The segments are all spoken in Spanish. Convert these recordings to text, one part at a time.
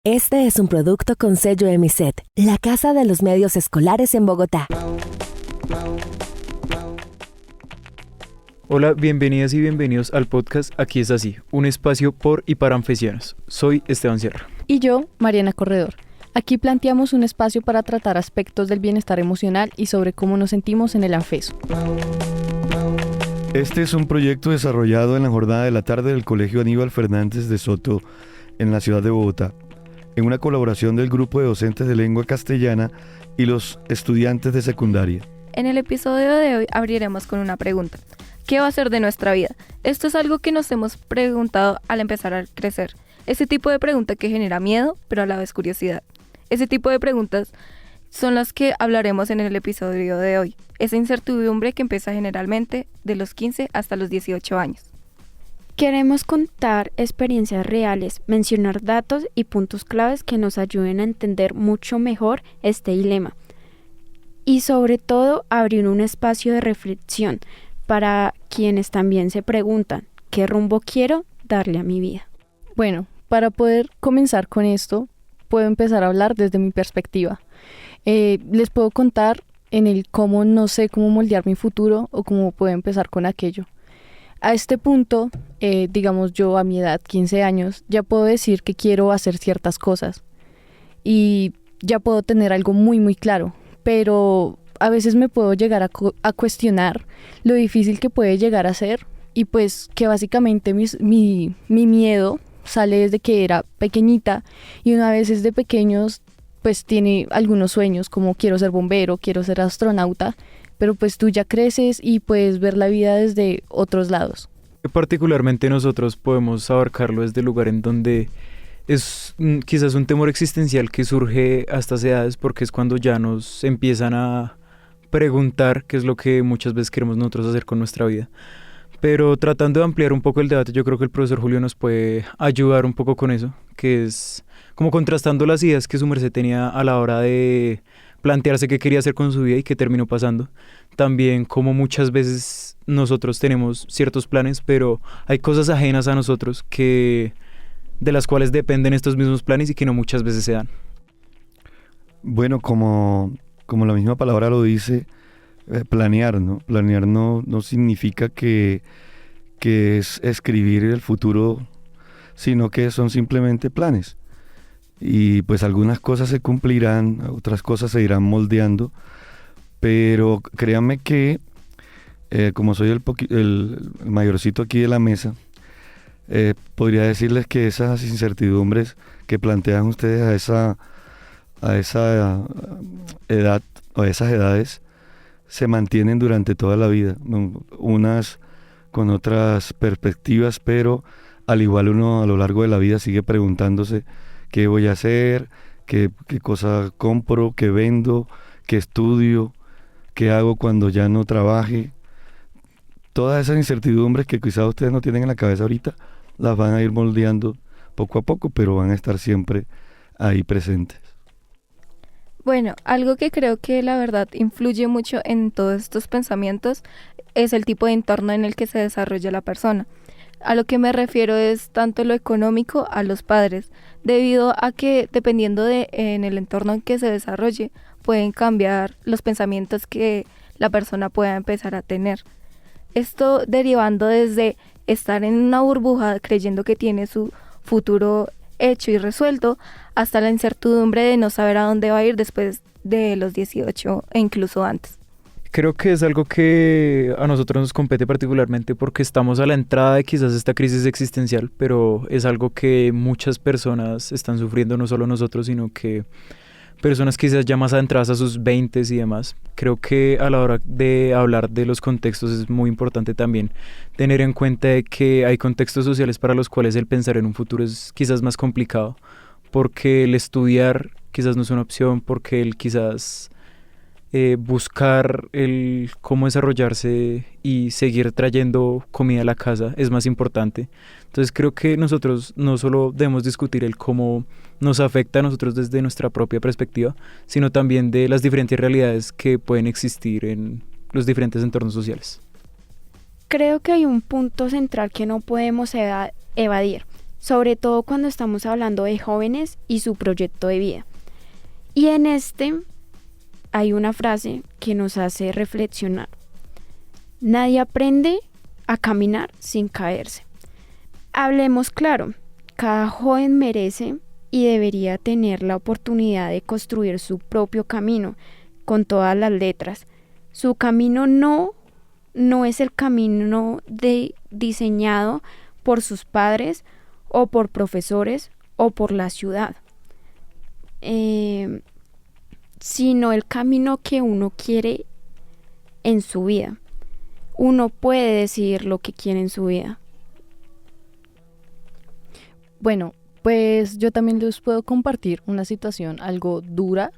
Este es un producto con sello Emiset, la casa de los medios escolares en Bogotá. Hola, bienvenidas y bienvenidos al podcast Aquí es así, un espacio por y para anfesianos. Soy Esteban Sierra. Y yo, Mariana Corredor. Aquí planteamos un espacio para tratar aspectos del bienestar emocional y sobre cómo nos sentimos en el Anfeso. Este es un proyecto desarrollado en la jornada de la tarde del Colegio Aníbal Fernández de Soto en la ciudad de Bogotá, en una colaboración del grupo de docentes de lengua castellana y los estudiantes de secundaria. En el episodio de hoy abriremos con una pregunta. ¿Qué va a ser de nuestra vida? Esto es algo que nos hemos preguntado al empezar a crecer. Ese tipo de pregunta que genera miedo, pero a la vez curiosidad. Ese tipo de preguntas son las que hablaremos en el episodio de hoy. Esa incertidumbre que empieza generalmente de los 15 hasta los 18 años. Queremos contar experiencias reales, mencionar datos y puntos claves que nos ayuden a entender mucho mejor este dilema. Y sobre todo, abrir un espacio de reflexión para quienes también se preguntan, ¿qué rumbo quiero darle a mi vida? Bueno, para poder comenzar con esto, puedo empezar a hablar desde mi perspectiva. Les puedo contar en el cómo no sé cómo moldear mi futuro o cómo puedo empezar con aquello. A este punto, digamos yo a mi edad, 15 años, ya puedo decir que quiero hacer ciertas cosas y ya puedo tener algo muy claro, pero a veces me puedo llegar a cuestionar lo difícil que puede llegar a ser y pues que básicamente mi miedo sale desde que era pequeñita y una vez desde pequeños pues tiene algunos sueños como quiero ser bombero, quiero ser astronauta, pero pues tú ya creces y puedes ver la vida desde otros lados. Particularmente nosotros podemos abarcarlo desde el lugar en donde es quizás un temor existencial que surge a estas edades porque es cuando ya nos empiezan a preguntar qué es lo que muchas veces queremos nosotros hacer con nuestra vida. Pero tratando de ampliar un poco el debate, yo creo que el profesor Julio nos puede ayudar un poco con eso, que es como contrastando las ideas que su merced tenía a la hora de plantearse qué quería hacer con su vida y qué terminó pasando. También como muchas veces nosotros tenemos ciertos planes, pero hay cosas ajenas a nosotros de las cuales dependen estos mismos planes y que no muchas veces se dan. Bueno, como la misma palabra lo dice, planear, ¿no? Planear no significa que es escribir el futuro, sino que son simplemente planes. Y pues algunas cosas se cumplirán, otras cosas se irán moldeando, pero créanme que como soy el mayorcito aquí de la mesa, podría decirles que esas incertidumbres que plantean ustedes a esa edad o a esas edades se mantienen durante toda la vida, unas con otras perspectivas, pero al igual uno a lo largo de la vida sigue preguntándose qué voy a hacer, qué cosa compro, qué vendo, qué estudio, qué hago cuando ya no trabaje. Todas esas incertidumbres que quizás ustedes no tienen en la cabeza ahorita, las van a ir moldeando poco a poco, pero van a estar siempre ahí presentes. Bueno, algo que creo que la verdad influye mucho en todos estos pensamientos es el tipo de entorno en el que se desarrolla la persona. A lo que me refiero es tanto lo económico a los padres, debido a que dependiendo en el entorno en que se desarrolle, pueden cambiar los pensamientos que la persona pueda empezar a tener. Esto derivando desde estar en una burbuja creyendo que tiene su futuro hecho y resuelto, hasta la incertidumbre de no saber a dónde va a ir después de los 18 e incluso antes. Creo que es algo que a nosotros nos compete particularmente porque estamos a la entrada de quizás esta crisis existencial, pero es algo que muchas personas están sufriendo, no solo nosotros, sino que personas quizás ya más adentradas a sus 20s y demás. Creo que a la hora de hablar de los contextos es muy importante también tener en cuenta de que hay contextos sociales para los cuales el pensar en un futuro es quizás más complicado, porque el estudiar quizás no es una opción, porque el quizás buscar el cómo desarrollarse y seguir trayendo comida a la casa es más importante. Entonces creo que nosotros no solo debemos discutir el cómo nos afecta a nosotros desde nuestra propia perspectiva, sino también de las diferentes realidades que pueden existir en los diferentes entornos sociales. Creo que hay un punto central que no podemos evadir sobre todo cuando estamos hablando de jóvenes y su proyecto de vida. Y en este hay una frase que nos hace reflexionar. Nadie aprende a caminar sin caerse. Hablemos claro, cada joven merece y debería tener la oportunidad de construir su propio camino con todas las letras. Su camino no es el camino diseñado por sus padres o por profesores o por la ciudad, sino el camino que uno quiere en su vida. Uno puede decidir lo que quiere en su vida. Bueno, pues yo también les puedo compartir una situación algo dura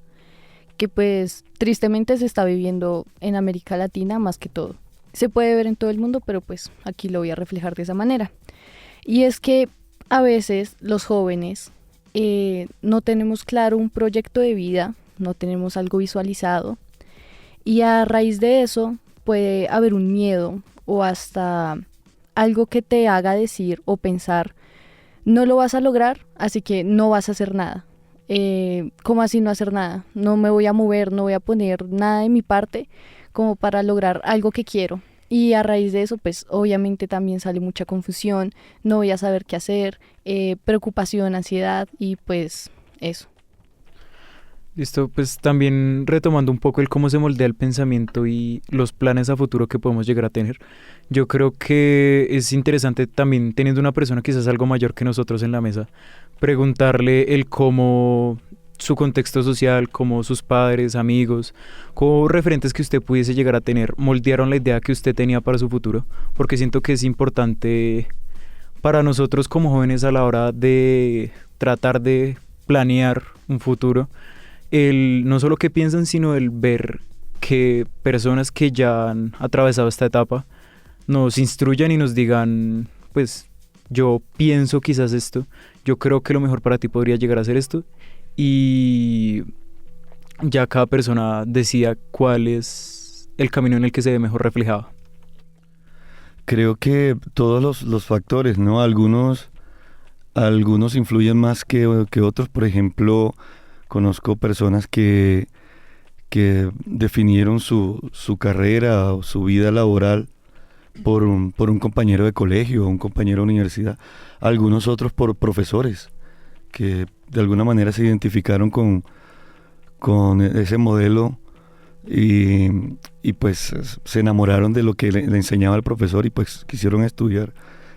que pues tristemente se está viviendo en América Latina más que todo. Se puede ver en todo el mundo, pero pues aquí lo voy a reflejar de esa manera. Y es que a veces los jóvenes no tenemos claro un proyecto de vida, no tenemos algo visualizado y a raíz de eso puede haber un miedo o hasta algo que te haga decir o pensar no lo vas a lograr, así que no vas a hacer nada. ¿Cómo así no hacer nada? No me voy a mover, no voy a poner nada de mi parte como para lograr algo que quiero. Y a raíz de eso, pues obviamente también sale mucha confusión, no voy a saber qué hacer, preocupación, ansiedad y pues eso. Listo, pues también retomando un poco el cómo se moldea el pensamiento y los planes a futuro que podemos llegar a tener. Yo creo que es interesante también, teniendo una persona quizás algo mayor que nosotros en la mesa, preguntarle el cómo su contexto social, cómo sus padres, amigos, cómo referentes que usted pudiese llegar a tener moldearon la idea que usted tenía para su futuro, porque siento que es importante para nosotros como jóvenes a la hora de tratar de planear un futuro, el no solo que piensan, sino el ver que personas que ya han atravesado esta etapa nos instruyan y nos digan, pues yo pienso quizás esto, yo creo que lo mejor para ti podría llegar a ser esto, y ya cada persona decida cuál es el camino en el que se ve mejor reflejado. Creo que todos los factores, ¿no? Algunos influyen más que otros. Por ejemplo, conozco personas que definieron su carrera o su vida laboral por un compañero de colegio o un compañero de universidad. Algunos otros por profesores que de alguna manera se identificaron con ese modelo y pues se enamoraron de lo que le enseñaba el profesor y pues quisieron estudiar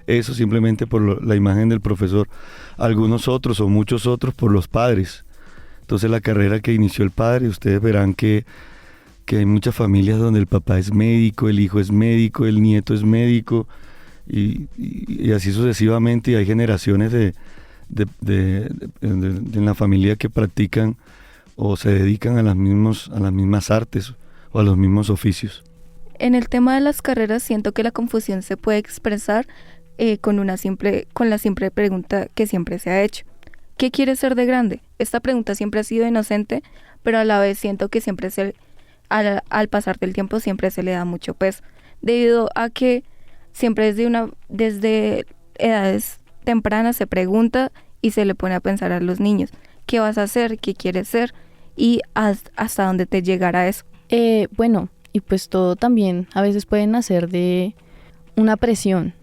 eso simplemente por la imagen del profesor. Algunos otros o muchos otros por los padres. Entonces la carrera que inició el padre, ustedes verán que hay muchas familias donde el papá es médico, el hijo es médico, el nieto es médico y así sucesivamente, y hay generaciones en la familia que practican o se dedican a las mismas artes o a los mismos oficios. En el tema de las carreras siento que la confusión se puede expresar con la simple pregunta que siempre se ha hecho. ¿Qué quieres ser de grande? Esta pregunta siempre ha sido inocente, pero a la vez siento que siempre al pasar del tiempo siempre se le da mucho peso, debido a que siempre desde edades tempranas se pregunta y se le pone a pensar a los niños, ¿qué vas a hacer? ¿Qué quieres ser? Y hasta dónde te llegará eso. Bueno, y pues todo también a veces puede nacer de una presión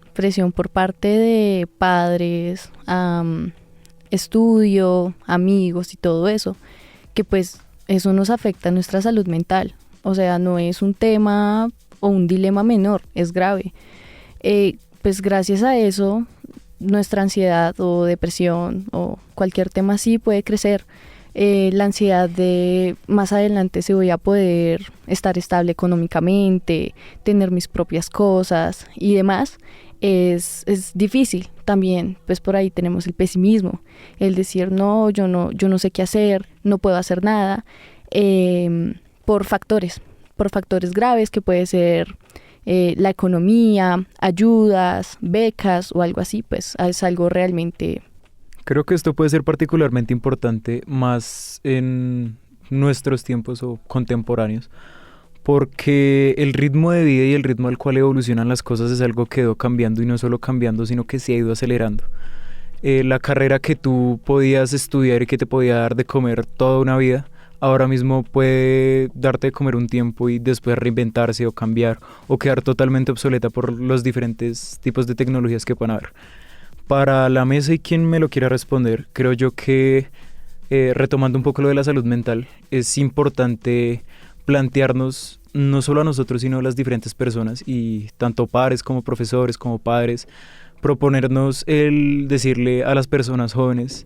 por parte de padres, estudio, amigos y todo eso, que pues eso nos afecta a nuestra salud mental. O sea, no es un tema o un dilema menor, es grave. Pues gracias a eso, nuestra ansiedad o depresión o cualquier tema así puede crecer. La ansiedad de más adelante si voy a poder estar estable económicamente, tener mis propias cosas y demás, es difícil también. Pues por ahí tenemos el pesimismo, el decir no, yo no sé qué hacer, no puedo hacer nada, por factores graves que puede ser la economía, ayudas, becas o algo así. Pues es algo realmente... Creo que esto puede ser particularmente importante más en nuestros tiempos o contemporáneos, porque el ritmo de vida y el ritmo al cual evolucionan las cosas es algo que ha ido cambiando, y no solo cambiando, sino que se ha ido acelerando. la carrera que tú podías estudiar y que te podía dar de comer toda una vida, ahora mismo puede darte de comer un tiempo y después reinventarse o cambiar o quedar totalmente obsoleta por los diferentes tipos de tecnologías que puedan haber. Para la mesa y quien me lo quiera responder, creo yo que retomando un poco lo de la salud mental, es importante plantearnos no solo a nosotros, sino a las diferentes personas y tanto pares como profesores, como padres, proponernos el decirle a las personas jóvenes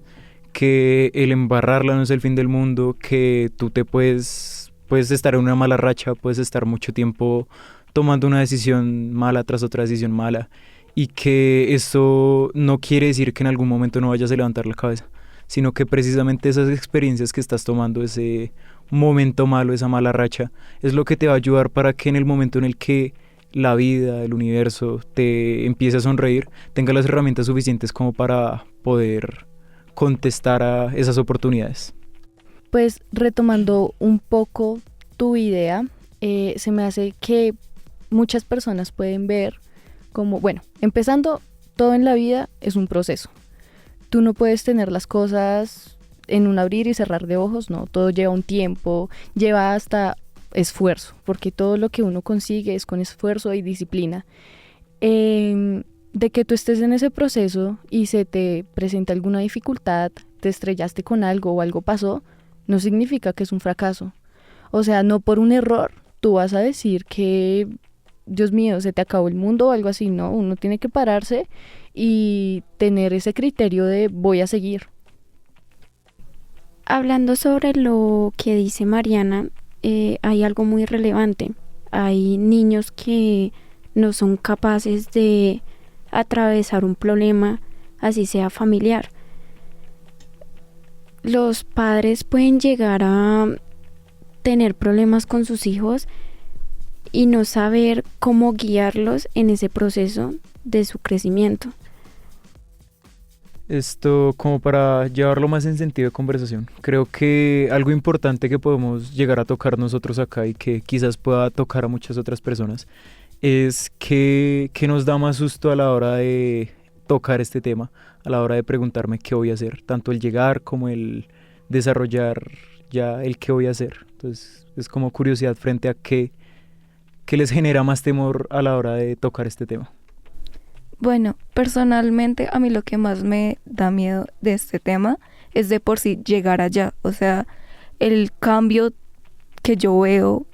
que el embarrarla no es el fin del mundo, que tú te puedes estar en una mala racha, puedes estar mucho tiempo tomando una decisión mala tras otra decisión mala y que eso no quiere decir que en algún momento no vayas a levantar la cabeza, sino que precisamente esas experiencias que estás tomando, ese momento malo, esa mala racha, es lo que te va a ayudar para que en el momento en el que la vida, el universo te empiece a sonreír, tenga las herramientas suficientes como para poder contestar a esas oportunidades. Pues retomando un poco tu idea, se me hace que muchas personas pueden ver como, bueno, empezando, todo en la vida es un proceso. Tú no puedes tener las cosas en un abrir y cerrar de ojos, no, todo lleva un tiempo, lleva hasta esfuerzo, porque todo lo que uno consigue es con esfuerzo y disciplina. De que tú estés en ese proceso y se te presenta alguna dificultad, te estrellaste con algo o algo pasó, no significa que es un fracaso. O sea, no por un error tú vas a decir que, Dios mío, se te acabó el mundo o algo así, no, uno tiene que pararse y tener ese criterio de voy a seguir. Hablando sobre lo que dice Mariana, hay algo muy relevante. Hay niños que no son capaces de atravesar un problema, así sea familiar. Los padres pueden llegar a tener problemas con sus hijos y no saber cómo guiarlos en ese proceso de su crecimiento. Esto como para llevarlo más en sentido de conversación. Creo que algo importante que podemos llegar a tocar nosotros acá y que quizás pueda tocar a muchas otras personas es que nos da más susto a la hora de tocar este tema, a la hora de preguntarme qué voy a hacer, tanto el llegar como el desarrollar ya el qué voy a hacer. Entonces es como curiosidad frente a qué les genera más temor a la hora de tocar este tema. Bueno, personalmente a mí lo que más me da miedo de este tema es de por sí llegar allá. O sea, el cambio que yo veo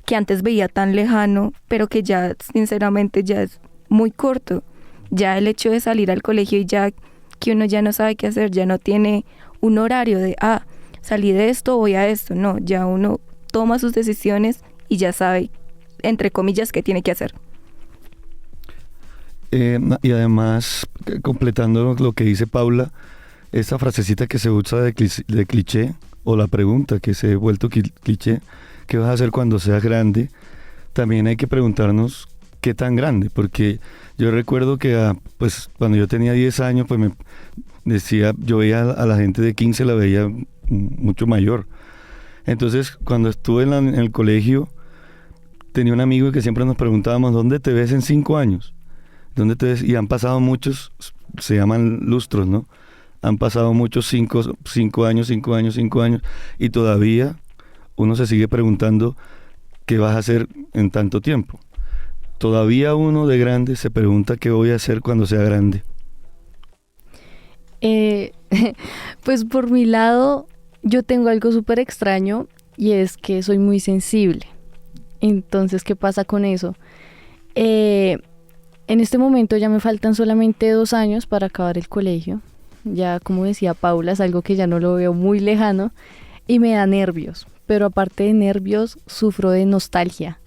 que antes veía tan lejano, pero que ya sinceramente ya es muy corto. Ya el hecho de salir al colegio y ya que uno ya no sabe qué hacer, ya no tiene un horario de, salí de esto, voy a esto. No, ya uno toma sus decisiones y ya sabe, entre comillas, qué tiene que hacer. Y además, completando lo que dice Paula, esa frasecita que se usa de cliché, o la pregunta que se ha vuelto cliché, ¿qué vas a hacer cuando seas grande? También hay que preguntarnos qué tan grande, porque yo recuerdo que pues cuando yo tenía 10 años, pues me decía, yo veía a la gente de 15, la veía mucho mayor. Entonces, cuando estuve en el colegio, tenía un amigo que siempre nos preguntábamos, ¿dónde te ves en 5 años? ¿Dónde te ves? Y han pasado muchos, se llaman lustros, ¿no? Han pasado muchos 5 años, y todavía uno se sigue preguntando qué vas a hacer en tanto tiempo. Todavía uno de grande se pregunta qué voy a hacer cuando sea grande. Pues por mi lado, yo tengo algo súper extraño y es que soy muy sensible. Entonces, ¿qué pasa con eso? En este momento ya me faltan solamente 2 años para acabar el colegio. Ya, como decía Paula, es algo que ya no lo veo muy lejano y me da nervios. Pero aparte de nervios, sufro de nostalgia.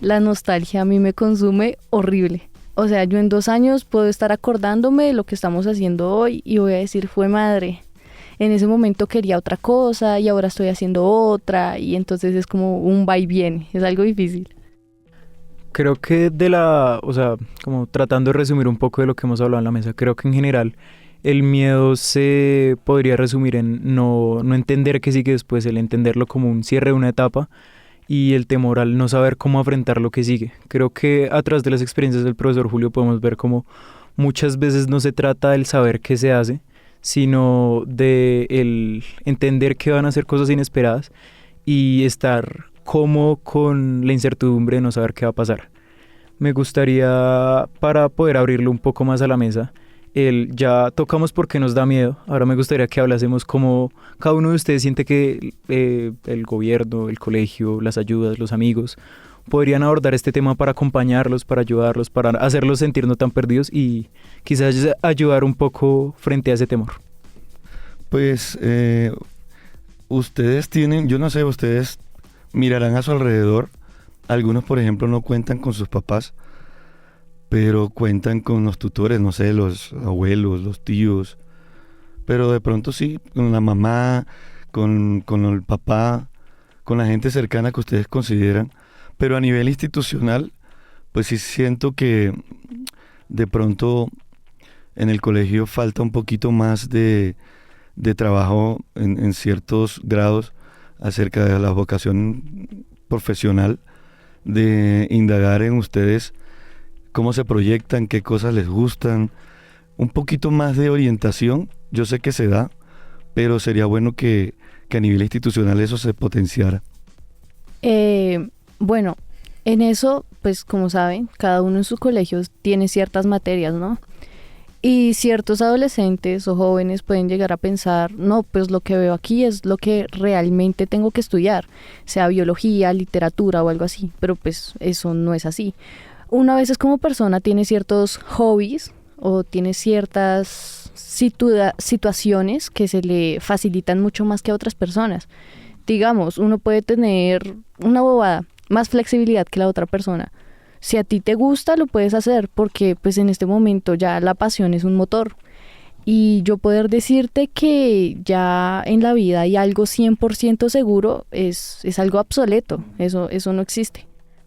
La nostalgia a mí me consume horrible. O sea, yo en 2 años puedo estar acordándome de lo que estamos haciendo hoy y voy a decir, fue madre. En ese momento quería otra cosa y ahora estoy haciendo otra, y entonces es como un va y viene, es algo difícil. Creo que como tratando de resumir un poco de lo que hemos hablado en la mesa, creo que en general el miedo se podría resumir en no entender qué sigue después, el entenderlo como un cierre de una etapa y el temor al no saber cómo afrontar lo que sigue. Creo que a través de las experiencias del profesor Julio podemos ver como muchas veces no se trata del saber qué se hace, sino de el entender que van a ser cosas inesperadas y estar cómodo con la incertidumbre de no saber qué va a pasar. Me gustaría, para poder abrirlo un poco más a la mesa, ya tocamos por qué nos da miedo. Ahora me gustaría que hablásemos cómo cada uno de ustedes siente que el gobierno, el colegio, las ayudas, los amigos podrían abordar este tema para acompañarlos, para ayudarlos, para hacerlos sentir no tan perdidos y quizás ayudar un poco frente a ese temor. Pues ustedes tienen, yo no sé, ustedes mirarán a su alrededor. Algunos, por ejemplo, no cuentan con sus papás, pero cuentan con los tutores, no sé, los abuelos, los tíos, pero de pronto sí, con la mamá, con el papá, con la gente cercana que ustedes consideran. Pero a nivel institucional, pues sí siento que de pronto en el colegio falta un poquito más de trabajo en ciertos grados acerca de la vocación profesional, de indagar en ustedes cómo se proyectan, qué cosas les gustan, un poquito más de orientación. Yo sé que se da, pero sería bueno que a nivel institucional eso se potenciara. Bueno, en eso, pues como saben, cada uno en sus colegios tiene ciertas materias, ¿no? Y ciertos adolescentes o jóvenes pueden llegar a pensar, no, pues lo que veo aquí es lo que realmente tengo que estudiar, sea biología, literatura o algo así, pero pues eso no es así. Una vez como persona tiene ciertos hobbies o tiene ciertas situaciones que se le facilitan mucho más que a otras personas. Digamos, uno puede tener una bobada, más flexibilidad que la otra persona. Si a ti te gusta, lo puedes hacer porque pues en este momento ya la pasión es un motor. Y yo poder decirte que ya en la vida hay algo 100% seguro es algo obsoleto, eso no existe.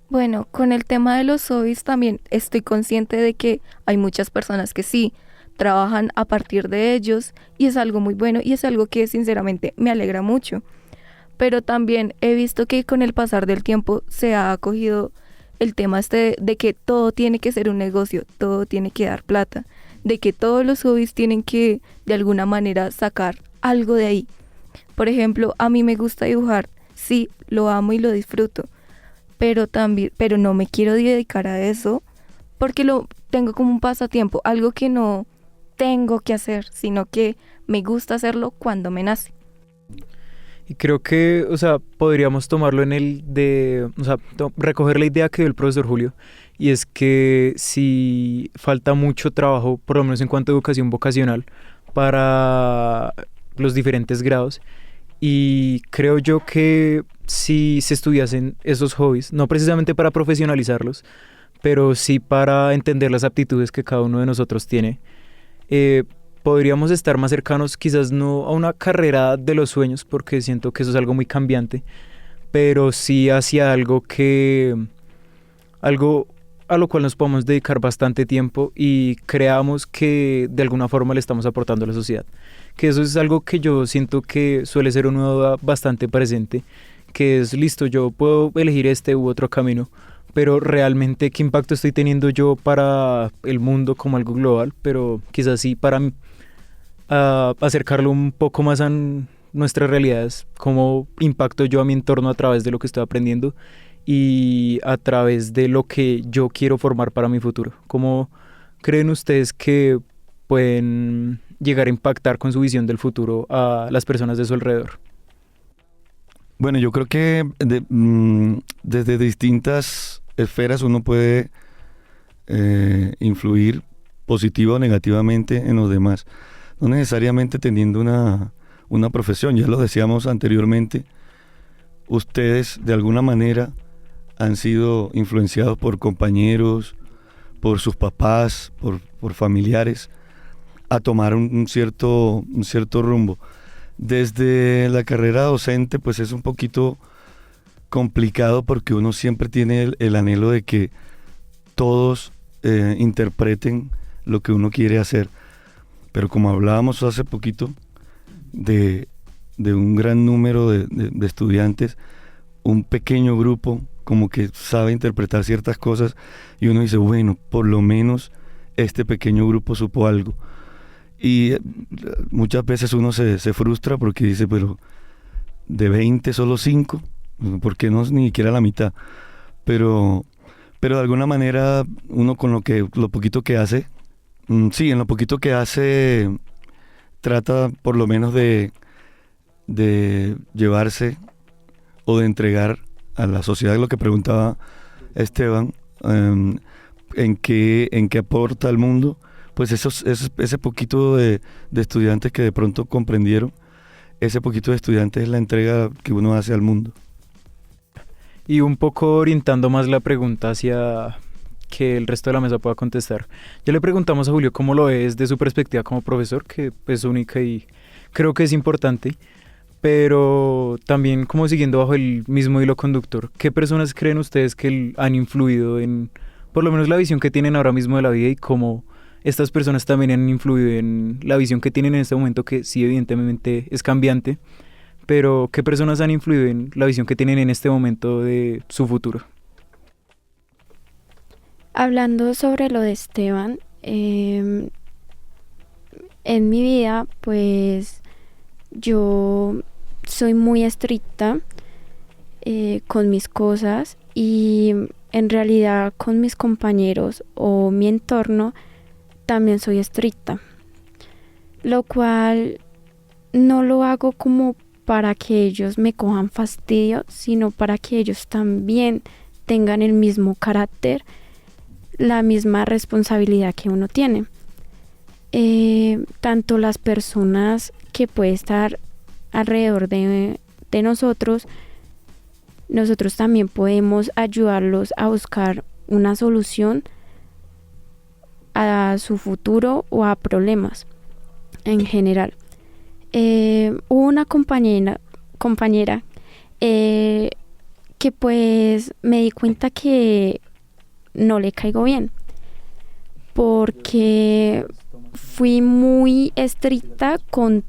Bueno, con el tema de los hobbies también estoy consciente de que hay muchas personas que sí trabajan a partir de ellos y es algo muy bueno y es algo que sinceramente me alegra mucho. Pero también he visto que con el pasar del tiempo se ha acogido el tema de que todo tiene que ser un negocio, todo tiene que dar plata, de que todos los hobbies tienen que de alguna manera sacar algo de ahí. Por ejemplo, a mí me gusta dibujar, sí, lo amo y lo disfruto, pero no me quiero dedicar a eso porque lo tengo como un pasatiempo, algo que no tengo que hacer, sino que me gusta hacerlo cuando me nace. Y creo que, podríamos tomarlo recoger la idea que dio el profesor Julio, y es que si falta mucho trabajo, por lo menos en cuanto a educación vocacional, para los diferentes grados, y creo yo que si se estudiasen esos hobbies, no precisamente para profesionalizarlos, pero sí para entender las aptitudes que cada uno de nosotros tiene, podríamos estar más cercanos, quizás no a una carrera de los sueños, porque siento que eso es algo muy cambiante, pero sí hacia algo a lo cual nos podemos dedicar bastante tiempo y creamos que de alguna forma le estamos aportando a la sociedad. Que eso es algo que yo siento que suele ser una duda bastante presente, que es listo, yo puedo elegir este u otro camino, pero realmente qué impacto estoy teniendo yo para el mundo como algo global, pero quizás sí para acercarlo un poco más a nuestras realidades, cómo impacto yo a mi entorno a través de lo que estoy aprendiendo y a través de lo que yo quiero formar para mi futuro. ¿Cómo creen ustedes que pueden llegar a impactar con su visión del futuro a las personas de su alrededor? Bueno, yo creo que desde distintas esferas uno puede influir positiva o negativamente en los demás. No necesariamente teniendo una profesión, ya lo decíamos anteriormente, ustedes de alguna manera han sido influenciados por compañeros, por sus papás, por familiares, a tomar un cierto rumbo. Desde la carrera docente, pues es un poquito complicado porque uno siempre tiene el anhelo de que todos interpreten lo que uno quiere hacer. Pero como hablábamos hace poquito de un gran número de estudiantes, un pequeño grupo como que sabe interpretar ciertas cosas y uno dice, bueno, por lo menos este pequeño grupo supo algo. Y muchas veces uno se frustra porque dice, pero de 20 solo 5, ¿por qué no ni siquiera la mitad? Pero de alguna manera uno con lo poquito que hace, sí, en lo poquito que hace trata por lo menos de llevarse o de entregar a la sociedad lo que preguntaba Esteban, en qué aporta al mundo, pues ese poquito de estudiantes que de pronto comprendieron, ese poquito de estudiantes es la entrega que uno hace al mundo. Y un poco orientando más la pregunta hacia que el resto de la mesa pueda contestar. Ya le preguntamos a Julio cómo lo es de su perspectiva como profesor, que es única y creo que es importante, pero también como siguiendo bajo el mismo hilo conductor, ¿qué personas creen ustedes que han influido en, por lo menos la visión que tienen ahora mismo de la vida y cómo estas personas también han influido en la visión que tienen en este momento, que sí evidentemente es cambiante, pero qué personas han influido en la visión que tienen en este momento de su futuro? Hablando sobre lo de Esteban, en mi vida, pues yo soy muy estricta con mis cosas y en realidad con mis compañeros o mi entorno también soy estricta, lo cual no lo hago como para que ellos me cojan fastidio, sino para que ellos también tengan el mismo carácter, la misma responsabilidad que uno tiene. Tanto las personas que pueden estar alrededor de nosotros también podemos ayudarlos a buscar una solución a su futuro o a problemas en general. Hubo una compañera que pues me di cuenta que no le caigo bien porque fui muy estricta con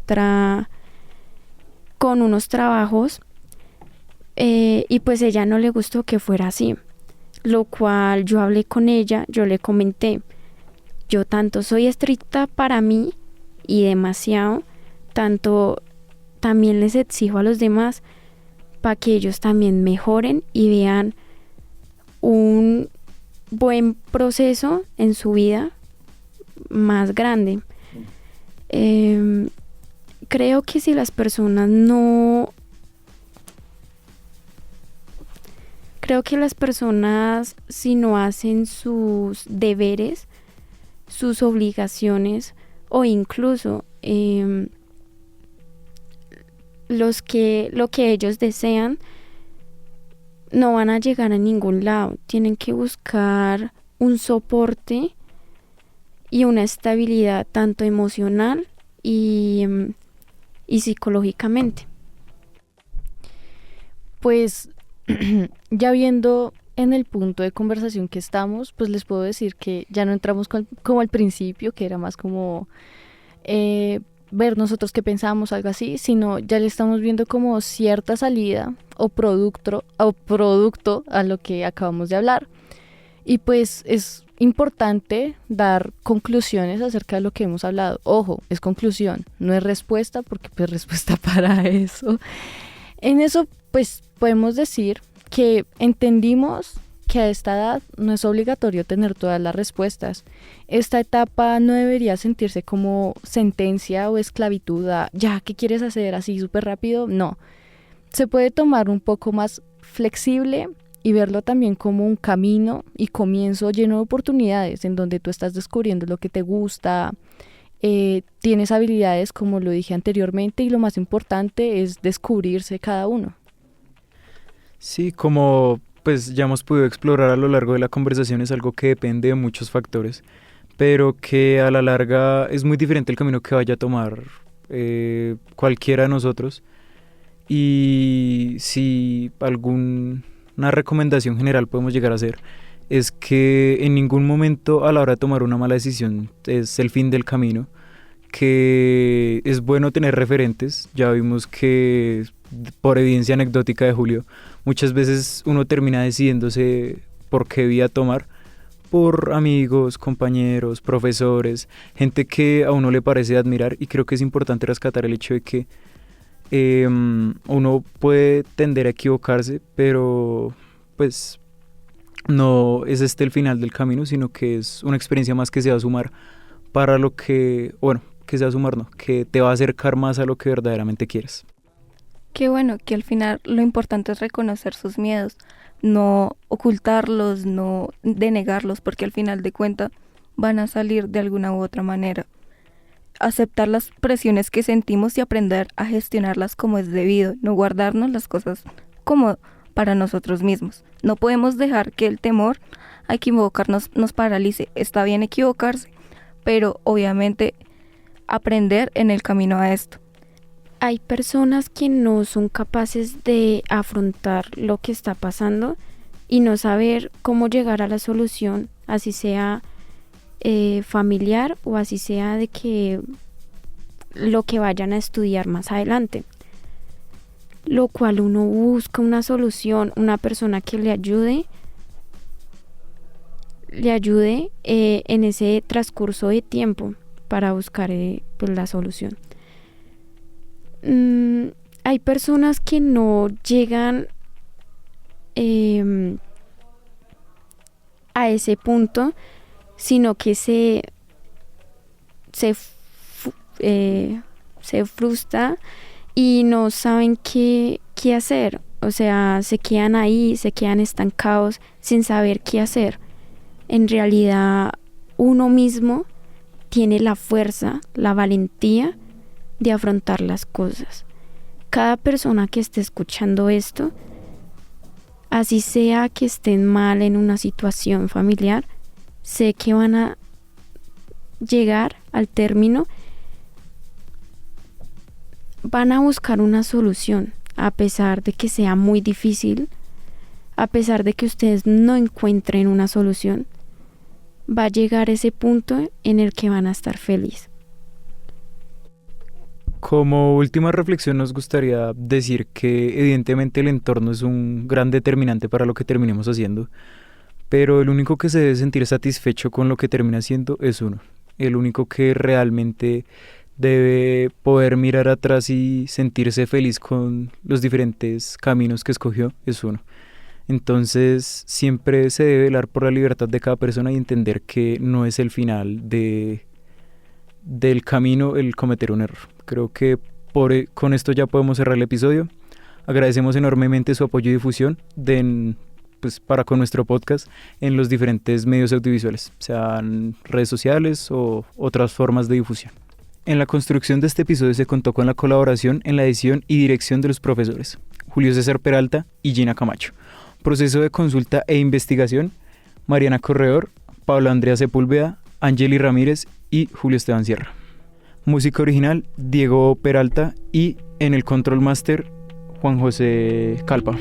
unos trabajos y pues a ella no le gustó que fuera así, lo cual yo hablé con ella, yo le comenté, yo tanto soy estricta para mí y demasiado, tanto también les exijo a los demás para que ellos también mejoren y vean un buen proceso en su vida más grande. Creo que si las personas si no hacen sus deberes, sus obligaciones o incluso lo que ellos desean, no van a llegar a ningún lado. Tienen que buscar un soporte y una estabilidad tanto emocional y psicológicamente. Pues ya viendo en el punto de conversación que estamos, pues les puedo decir que ya no entramos como al principio, que era más como ver nosotros qué pensamos, algo así, sino ya le estamos viendo como cierta salida o producto a lo que acabamos de hablar. Y pues es importante dar conclusiones acerca de lo que hemos hablado. Ojo, es conclusión, no es respuesta, porque pues respuesta para eso. En eso pues podemos decir que entendimos que a esta edad no es obligatorio tener todas las respuestas. Esta etapa no debería sentirse como sentencia o esclavitud a ya, ¿qué quieres hacer así súper rápido? No, se puede tomar un poco más flexible y verlo también como un camino y comienzo lleno de oportunidades en donde tú estás descubriendo lo que te gusta, tienes habilidades como lo dije anteriormente y lo más importante es descubrirse cada uno. Sí, como pues ya hemos podido explorar a lo largo de la conversación, es algo que depende de muchos factores, pero que a la larga es muy diferente el camino que vaya a tomar cualquiera de nosotros. Y si alguna recomendación general podemos llegar a hacer es que en ningún momento a la hora de tomar una mala decisión es el fin del camino, que es bueno tener referentes. Ya vimos que por evidencia anecdótica de Julio, muchas veces uno termina decidiéndose por qué vía tomar, por amigos, compañeros, profesores, gente que a uno le parece admirar, y creo que es importante rescatar el hecho de que uno puede tender a equivocarse, pero pues no es el final del camino, sino que es una experiencia más que se va a sumar para lo que, bueno, que se va a sumar, no, que te va a acercar más a lo que verdaderamente quieres. Qué bueno, que al final lo importante es reconocer sus miedos, no ocultarlos, no denegarlos, porque al final de cuentas van a salir de alguna u otra manera. Aceptar las presiones que sentimos y aprender a gestionarlas como es debido, no guardarnos las cosas como para nosotros mismos. No podemos dejar que el temor a equivocarnos nos paralice. Está bien equivocarse, pero obviamente aprender en el camino a esto. Hay personas que no son capaces de afrontar lo que está pasando y no saber cómo llegar a la solución, así sea familiar o así sea de que lo que vayan a estudiar más adelante. Lo cual uno busca una solución, una persona que le ayude en ese transcurso de tiempo para buscar pues, la solución. Hay personas que no llegan a ese punto, sino que se frustra y no saben qué hacer. O sea, se quedan ahí, se quedan estancados sin saber qué hacer. En realidad, uno mismo tiene la fuerza, la valentía de afrontar las cosas. Cada persona que esté escuchando esto, así sea que estén mal en una situación familiar, sé que van a llegar al término, van a buscar una solución, a pesar de que sea muy difícil, a pesar de que ustedes no encuentren una solución, va a llegar ese punto en el que van a estar felices. Como última reflexión nos gustaría decir que evidentemente el entorno es un gran determinante para lo que terminemos haciendo, pero el único que se debe sentir satisfecho con lo que termina haciendo es uno. El único que realmente debe poder mirar atrás y sentirse feliz con los diferentes caminos que escogió es uno. Entonces siempre se debe velar por la libertad de cada persona y entender que no es el final del camino el cometer un error. Creo que con esto ya podemos cerrar el episodio. Agradecemos enormemente su apoyo y difusión para con nuestro podcast en los diferentes medios audiovisuales, sean redes sociales o otras formas de difusión. En la construcción de este episodio se contó con la colaboración en la edición y dirección de los profesores Julio César Peralta y Gina Camacho. Proceso de consulta e investigación: Mariana Corredor, Pablo Andrea Sepúlveda, Angeli Ramírez y Julio Esteban Sierra. Música original: Diego Peralta, y en el Control Master, Juan José Calpa.